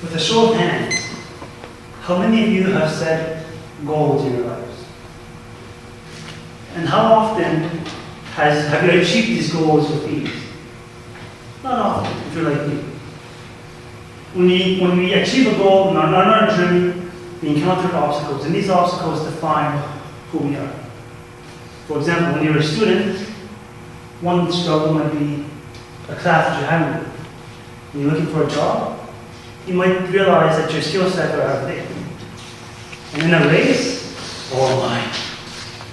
With a show of hands, how many of you have set goals in your lives? And how often have you achieved these goals with ease? Not often, if you're like me. When we achieve a goal on our journey, we encounter obstacles, and these obstacles define who we are. For example, when you're a student, one struggle might be a class that you're having. When you're looking for a job, you might realize that your skill set are out of date. And in a race, oh my,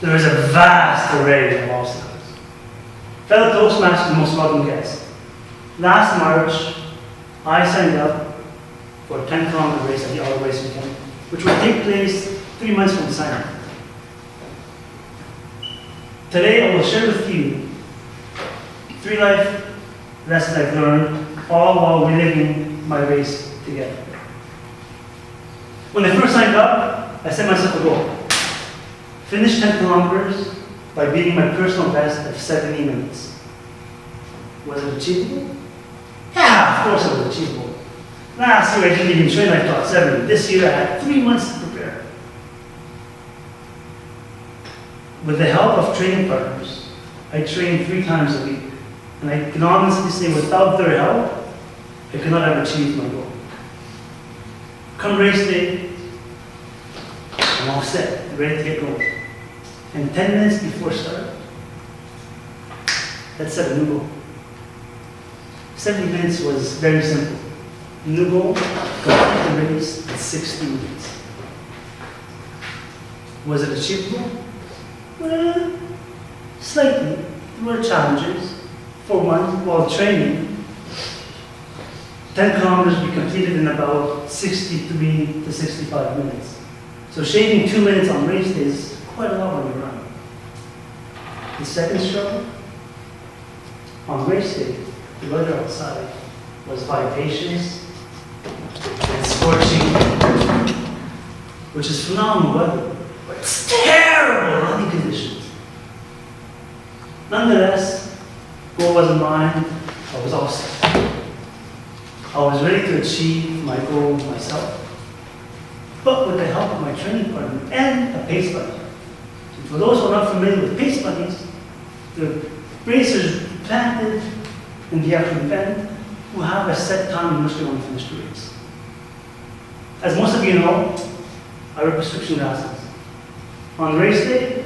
there is a vast array of obstacles. Fellow Toastmasters, most welcome guests. Last March, I signed up for a 10-kilometer race at the Ottawa race weekend, which will take place 3 months from the sign-up. Today, I will share with you 3 life lessons I've learned, all while reliving my race together. When I first signed up, I set myself a goal. Finish 10 kilometers by beating my personal best of 70 minutes. Was it achievable? Yeah, of course it was achievable. Last year I didn't even train like I thought 70. This year I had 3 months to prepare. With the help of training partners, I trained 3 times a week. And I can honestly say without their help, I could not have achieved my goal. Come race day, I'm all set, ready to get going. And 10 minutes before start, let's set a new goal. 70 minutes was very simple. New goal, complete the race in 60 minutes. Was it achievable? Well, slightly. There were challenges. For one, while training, 10 kilometers we completed in about 63 to 65 minutes. So shaving 2 minutes on race day is quite a lot when you run. The second struggle, on race day, the weather outside was vivacious and scorching, which is phenomenal weather, but it's terrible running conditions. Nonetheless, goal wasn't mine, I was all set. I was ready to achieve my goal myself, but with the help of my training partner and a pace buddy. So for those who are not familiar with pace buddies, the racers planted in the actual event who have a set time in which they want to finish the race. As most of you know, I wear prescription glasses. On race day,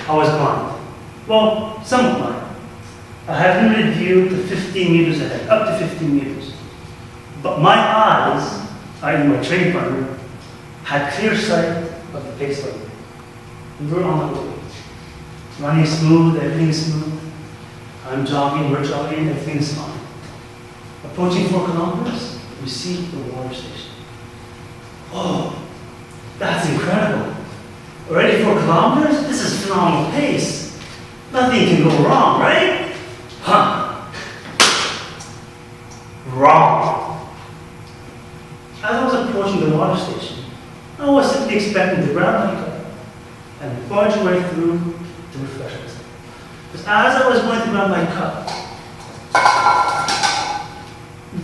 I was blind. Well, somewhat blind. I had limited view to 15 meters ahead, up to 15 meters. But my eyes, i.e. my training partner, had clear sight of the pace buddy. We were on the road. Running smooth, everything is smooth. I'm jogging, we're jogging, everything is fine. Approaching 4 kilometers, we see the water station. Oh, that's incredible. Already 4 kilometers? This is phenomenal pace. Nothing can go wrong, right? Huh. Wrong. As I was approaching the water station, I was simply expecting to grab my cup and barge my way through to refresh myself. Because as I was going to grab my cup,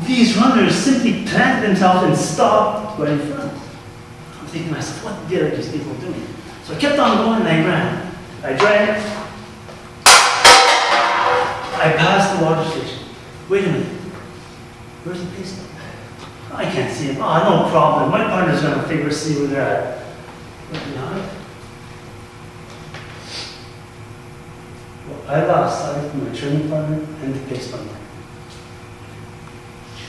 these runners simply planted themselves and stopped right in front. I'm thinking to myself, what the hell are these people doing? So I kept on going and I ran. I drank. I passed the water station. Wait a minute. Where's the pace buddy? I can't see him. Oh, no problem. My partner's going to see where they're at. Right behind. Well, I lost sight of my training partner and the pace buddy.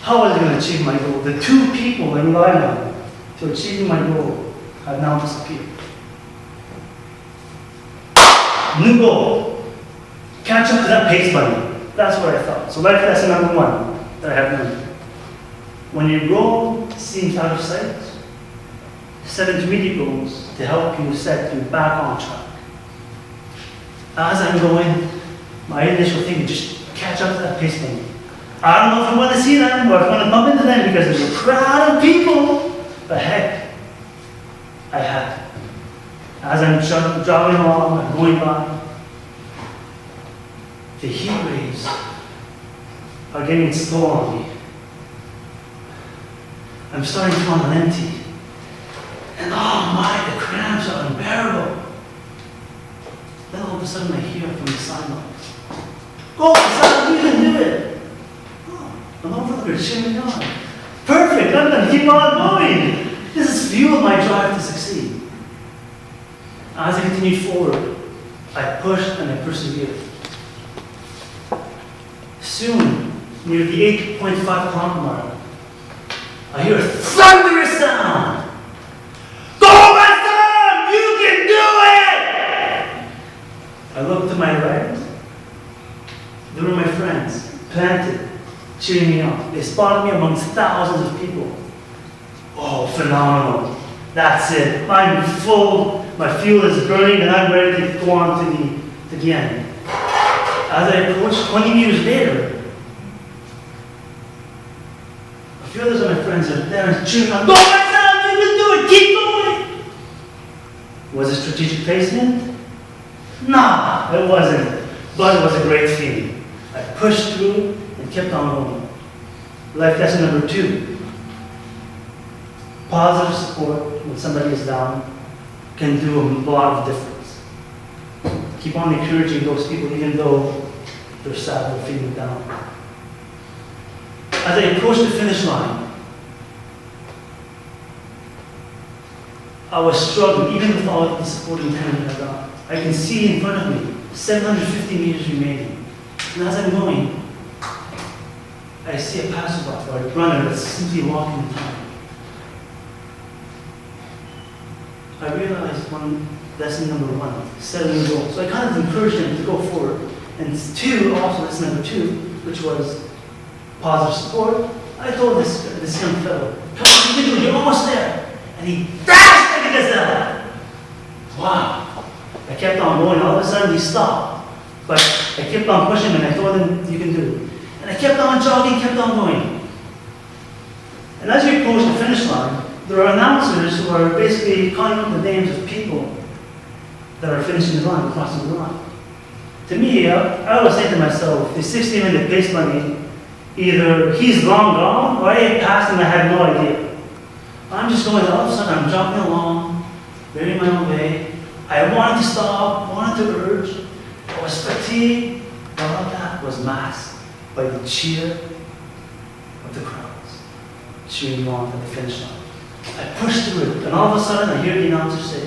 How was I going to achieve my goal? The 2 people I relied on to achieving my goal have now disappeared. New goal. Catch up to that pace buddy. That's what I thought. So life lesson number 1 that I have learned. When your goal seems out of sight, set intermediate goals to help you set you back on track. As I'm going, my initial thing is just catch up to that pace buddy. I don't know if I want to see them or if I want to bump into them because there's a crowd of people. But heck, I had to. As I'm driving along, I'm going by, the heat waves are getting its toll on me. I'm starting to run on empty. And oh my, the cramps are unbearable. Then all of a sudden I hear from the sidelines, "Go, son, you can do it!" Oh, an overlooker cheering me on. Perfect, I'm going to keep on going. This is fueled my drive to succeed. As I continued forward, I pushed and I persevered. Soon, near the 8.5 kilometer mark, I hear a thunderous sound. "Go, Bassam! You can do it!" I looked to my right. There were my friends, planted, cheering me on. They spotted me amongst thousands of people. Oh, phenomenal. That's it. I'm full, my fuel is burning, and I'm ready to go on to the end. As I approached 20 meters later, a few others of my friends are there and cheering on. "Go, Bassam! You can do it! Keep going!" Was it strategic placement? Nah, it wasn't. But it was a great feeling. I pushed through and kept on going. Life lesson number 2. Positive support when somebody is down can do a lot of difference. Keep on encouraging those people even though they're sad or feeling down. As I approached the finish line, I was struggling even with all the supporting training I got. I can see in front of me 750 meters remaining. And as I'm going, I see a passerby or a runner that's simply walking the time. I realized lesson number 1, setting a goal. So I kind of encouraged him to go forward. And 2, also lesson number 2, which was positive support. I told this young fellow, "Come on, you can do it, you're almost there." And he dashed like a gazelle. Wow. I kept on going, all of a sudden he stopped. But I kept on pushing him and I told him, "You can do it." And I kept on jogging, kept on going. And as we approached the finish line, there are announcers who are basically calling out the names of people that are finishing the line, crossing the line. To me, I always say to myself, the 60-minute pace bunny, either he's long gone or I passed him and I had no idea. I'm just going, all of a sudden I'm jogging along, very my own way. I wanted to stop, wanted to urge. I was fatigued, but all of that was masked by the cheer of the crowds, cheering on at the finish line. I pushed through it, and all of a sudden I hear the announcer say,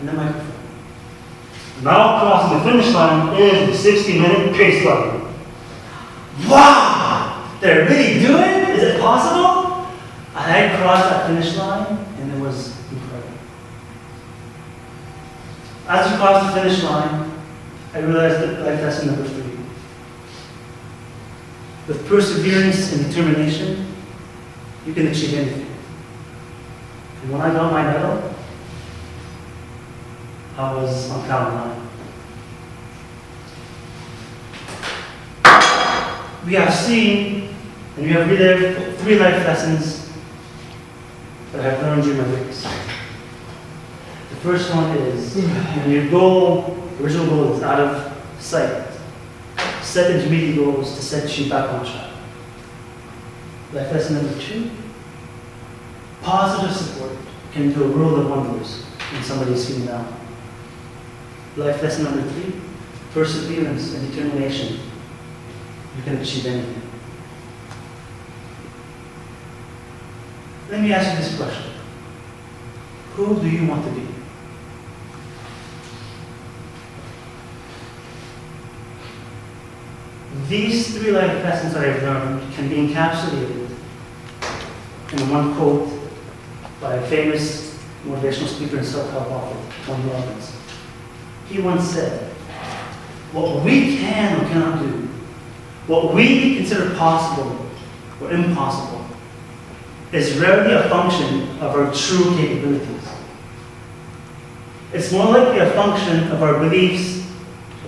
in the microphone, "Now crossing the finish line is the 60-minute pace bunny." Wow! They're really doing it? Is it possible? And I crossed that finish line, and it was incredible. As we crossed the finish line, I realized that life lesson number 3. With perseverance and determination, you can achieve anything. And when I got my medal, I was on cloud 9. We have seen and we have relived 3 life lessons that I have learned during my race. The first one is when your original goal is out of sight, set intermediate goals to set you back on track. Life lesson number 2, positive support can do a world of wonders when somebody is feeling down. Life lesson number 3, perseverance and determination. You can achieve anything. Let me ask you this question. Who do you want to be? These 3 life lessons that I've learned can be encapsulated in one quote by a famous motivational speaker and self-help author, Tony Robbins. He once said, "What we can or cannot do, what we consider possible or impossible, is rarely a function of our true capabilities. It's more likely a function of our beliefs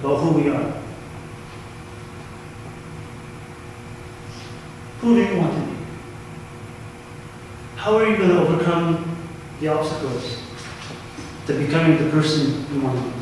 about who we are." Who do you want to be? How are you going to overcome the obstacles to becoming the person you want to be?